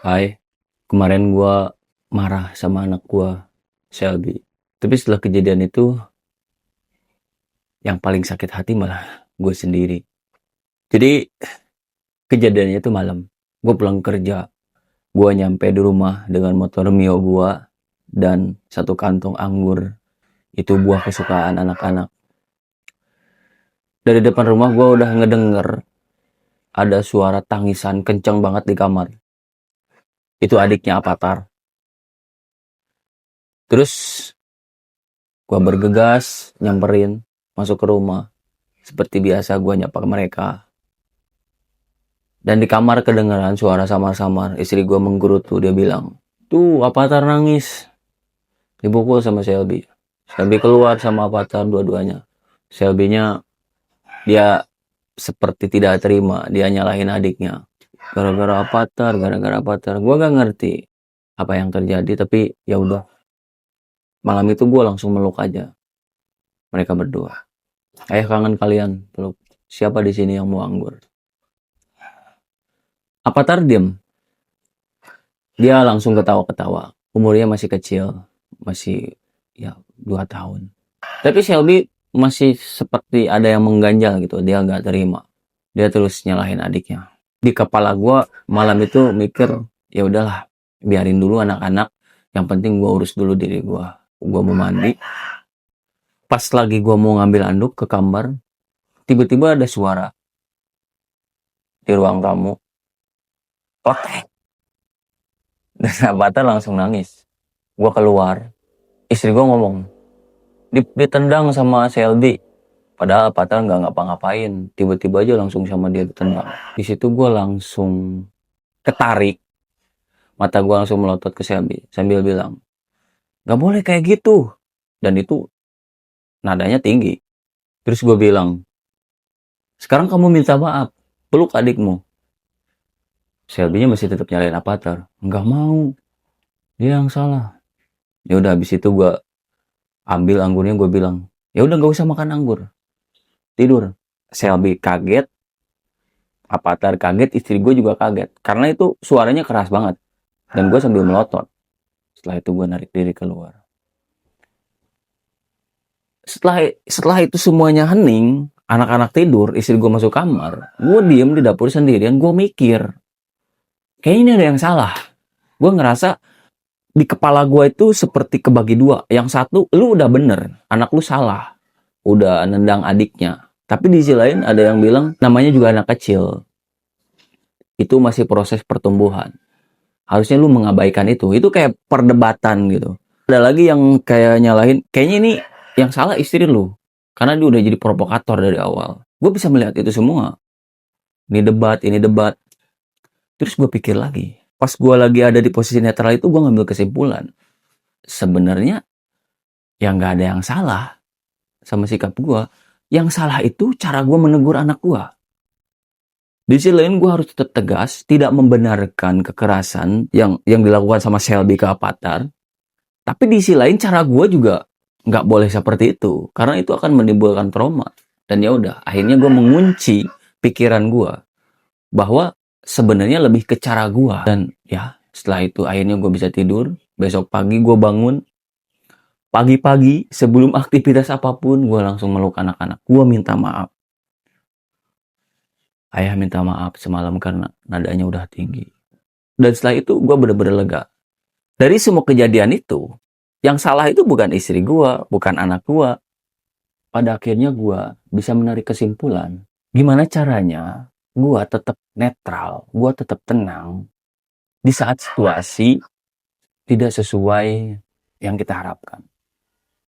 Hai, kemarin gua marah sama anak gua, Shelby. Tapi setelah kejadian itu, yang paling sakit hati malah gue sendiri. Jadi kejadiannya itu malam. Gue pulang kerja, gua nyampe di rumah dengan motor Mio gua dan satu kantong anggur. Itu buah kesukaan anak-anak. Dari depan rumah gua udah ngedenger ada suara tangisan kenceng banget di kamar. Itu adiknya Avatar. Terus gua bergegas nyamperin masuk ke rumah. Seperti biasa gua nyapa ke mereka. Dan di kamar kedengaran suara samar-samar. Istri gua menggerutu, dia bilang, "Tuh, Avatar nangis." Dipukul sama Shelby. Shelby keluar sama Avatar dua-duanya. Shelby-nya dia seperti tidak terima, dia nyalahin adiknya. Gara-gara Avatar, gara-gara Avatar. Gua gak ngerti apa yang terjadi, tapi ya udah. Malam itu gua langsung meluk aja mereka berdua. Ayah kangen kalian, peluk. Siapa di sini yang mau anggur? Avatar diem. Dia langsung ketawa-ketawa. Umurnya masih kecil, masih ya 2 tahun. Tapi Shelby masih seperti ada yang mengganjal gitu, dia nggak terima. Dia terus nyalahin adiknya. Di kepala gua malam itu mikir, ya udahlah, biarin dulu anak-anak. Yang penting gua urus dulu diri gua. Gua mau mandi. Pas lagi gua mau ngambil anduk ke kamar, tiba-tiba ada suara di ruang tamu. Oke. Dan Avatar langsung nangis. Gua keluar. Istri gua ngomong, ditendang sama Shelby. Padahal Avatar nggak ngapa-ngapain. Tiba-tiba aja langsung sama dia ditendang. Di situ gua langsung ketarik. Mata gua langsung melotot ke Shelby. Sambil bilang, "Gak boleh kayak gitu." Dan itu nadanya tinggi. Terus gua bilang, "Sekarang kamu minta maaf. Peluk adikmu." Shelby-nya masih tetap nyalain Avatar. "Nggak mau. Dia yang salah." Ya udah, habis itu gua ambil anggurnya, gua bilang, "Ya udah, nggak usah makan anggur. Tidur." Shelby kaget, Avatar kaget, istri gue juga kaget. Karena itu suaranya keras banget. Dan gue sambil melotot. Setelah itu gue narik diri keluar. Setelah itu semuanya hening, anak-anak tidur, istri gue masuk kamar, gue diem di dapur sendirian, gue mikir, kayaknya ini ada yang salah. Gue ngerasa di kepala gue itu seperti kebagi dua. Yang satu, lu udah bener, anak lu salah. Udah nendang adiknya. Tapi di sisi lain ada yang bilang, namanya juga anak kecil. Itu masih proses pertumbuhan. Harusnya lu mengabaikan itu. Itu kayak perdebatan gitu. Ada lagi yang kayak nyalahin, kayaknya ini yang salah istri lu. Karena dia udah jadi provokator dari awal. Gue bisa melihat itu semua. Ini debat. Terus gue pikir lagi. Pas gue lagi ada di posisi netral itu, gue ngambil kesimpulan. Sebenarnya, ya nggak ada yang salah sama sikap gue. Yang salah itu cara gue menegur anak gue. Di sisi lain gue harus tetap tegas, tidak membenarkan kekerasan yang dilakukan sama Shelby ke Avatar. Tapi di sisi lain cara gue juga nggak boleh seperti itu, karena itu akan menimbulkan trauma. Dan ya udah, akhirnya gue mengunci pikiran gue bahwa sebenarnya lebih ke cara gue. Dan ya setelah itu akhirnya gue bisa tidur. Besok pagi gue bangun, pagi-pagi sebelum aktivitas apapun gue langsung meluk anak-anak. Gue minta maaf. Ayah minta maaf semalam karena nadanya udah tinggi. Dan setelah itu gue bener-bener lega. Dari semua kejadian itu, yang salah itu bukan istri gue, bukan anak gue. Pada akhirnya gue bisa menarik kesimpulan. Gimana caranya gue tetap netral, gue tetap tenang di saat situasi tidak sesuai yang kita harapkan.